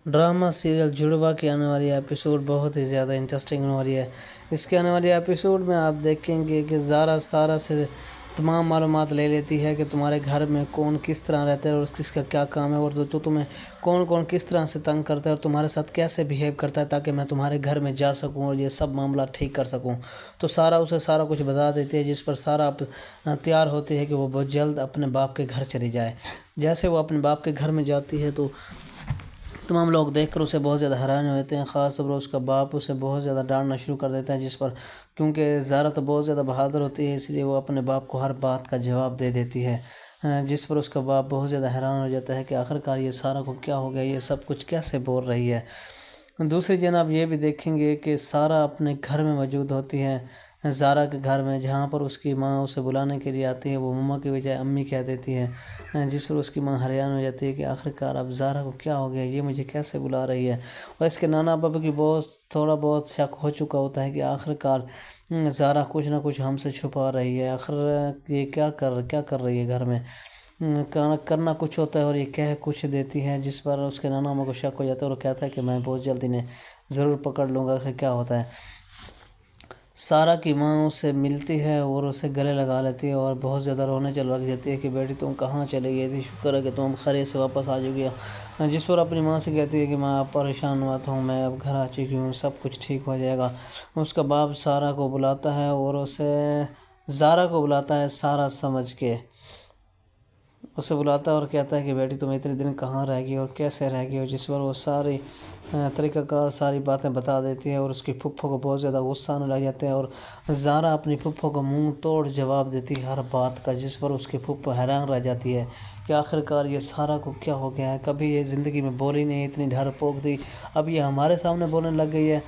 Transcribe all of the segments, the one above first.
Drama serial जुड़वा की आने वाली एपिसोड बहुत ही ज़्यादा इंटरेस्टिंग होने वाली है। इसके आने वाली एपिसोड में आप देखेंगे कि ज़ारा सारा से तमाम मालूमात ले लेती है कि तुम्हारे घर में कौन किस तरह रहता है और किसका क्या काम है, और जो तुम्हें कौन कौन किस तरह से तंग करता है और तुम्हारे साथ कैसे बिहेव करता है, ताकि मैं तुम्हारे घर में जा सकूं और ये सब मामला ठीक कर सकूं। तो सारा उसे सारा कुछ बता देती है, जिस पर सारा तैयार होती है कि वो बहुत जल्द अपने बाप के घर चली जाए। जैसे वो अपने बाप के घर में जाती है तो तमाम लोग देखकर उसे बहुत ज़्यादा हैरान होते हैं। ख़ास तौर पर उसका बाप उसे बहुत ज़्यादा डांटना शुरू कर देता है, जिस पर क्योंकि ज़ारा तो बहुत ज़्यादा बहादुर होती है, इसलिए वो अपने बाप को हर बात का जवाब दे देती है। जिस पर उसका बाप बहुत ज़्यादा हैरान हो जाता है कि आखिरकार ये सारा को क्या हो गया, ये सब कुछ कैसे बोल रही है। दूसरी जनाब ये भी देखेंगे कि सारा अपने घर में मौजूद होती है, ज़ारा के घर में, जहाँ पर उसकी माँ उसे बुलाने के लिए आती है। वो मम्मा की बजाय अम्मी कह देती है, जिस पर उसकी माँ हैरान हो जाती है कि आखिरकार अब ज़ारा को क्या हो गया, ये मुझे कैसे बुला रही है। और इसके नाना पापा की थोड़ा बहुत शक हो चुका होता है कि आखिरकार ज़ारा कुछ ना कुछ हमसे छुपा रही है। आखिर ये क्या कर रही है घर में। करना कुछ होता है और ये कह कुछ देती है, जिस पर उसके नाना माँ को शक हो जाता है और वो कहता है कि मैं बहुत जल्द इन्हें ज़रूर पकड़ लूँगा। आखिर क्या होता है। सारा की माँ उससे मिलती है और उसे गले लगा लेती है और बहुत ज़्यादा रोने चल लग जाती है कि बेटी तुम कहाँ चली गई थी, शुक्र है कि तुम खैरियत से वापस आ चुकी। जिस पर अपनी माँ से कहती है कि माँ आप परेशान मत हूँ, मैं अब घर आ चुकी हूँ, सब कुछ ठीक हो जाएगा। उसका बाप सारा को बुलाता है और उसे ज़ारा को बुलाता है सारा समझ के, उसे बुलाता है और कहता है कि बेटी तुम इतने दिन कहाँ रह गई और कैसे रह गई हो। जिस पर वो सारी तरीक़ाकार सारी बातें बता देती है और उसकी फुफ्फो को बहुत ज़्यादा गुस्सा आने लग जाते हैं और ज़ारा अपनी फुफ्फो को मुंह तोड़ जवाब देती है हर बात का, जिस पर उसकी फुफ्फो हैरान रह जाती है कि आखिरकार ये सारा को क्या हो गया है। कभी ये ज़िंदगी में बोली नहीं, इतनी डरपोक थी, अब ये हमारे सामने बोलने लग गई है।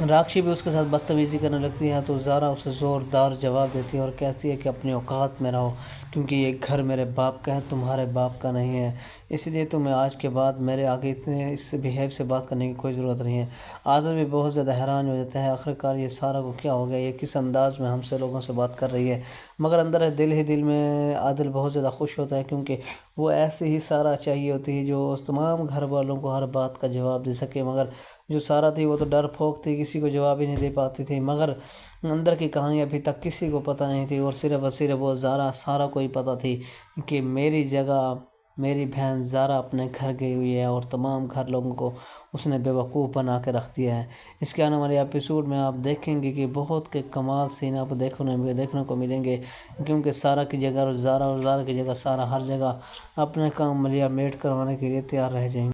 राक्षी भी उसके साथ बदतमीज़ी करने लगती है तो ज़ारा उसे ज़ोरदार जवाब देती है और कहती है कि अपनी औकात में रहो, क्योंकि ये घर मेरे बाप का है, तुम्हारे बाप का नहीं है। इसलिए तुम्हें आज के बाद मेरे आगे इतने इस बिहेव से बात करने की कोई ज़रूरत नहीं है। आदल भी बहुत ज़्यादा हैरान हो जाता है, आखिरकार ये सारा को क्या हो गया, ये किस अंदाज़ में हमसे लोगों से बात कर रही है। मगर अंदर दिल ही दिल में आदल बहुत ज़्यादा खुश होता है, क्योंकि वो ऐसे ही सारा चाहिए होती है जो उस तमाम घर वालों को हर बात का जवाब दे सके। मगर जो सारा थी वो तो डरपोक थी, किसी को जवाब ही नहीं दे पाती थी। मगर अंदर की कहानी अभी तक किसी को पता नहीं थी और सिर्फ वो ज़ारा सारा को ही पता थी कि मेरी जगह मेरी बहन ज़ारा अपने घर गई हुई है और तमाम घर लोगों को उसने बेवकूफ़ बना के रख दिया है। इसके आने वाले एपिसोड में आप देखेंगे कि बहुत के कमाल सीन आपको देखने को मिलेंगे, क्योंकि सारा की जगह और ज़ारा की जगह सारा हर जगह अपने काम मलिया मेट करवाने के लिए तैयार रह जाएंगे।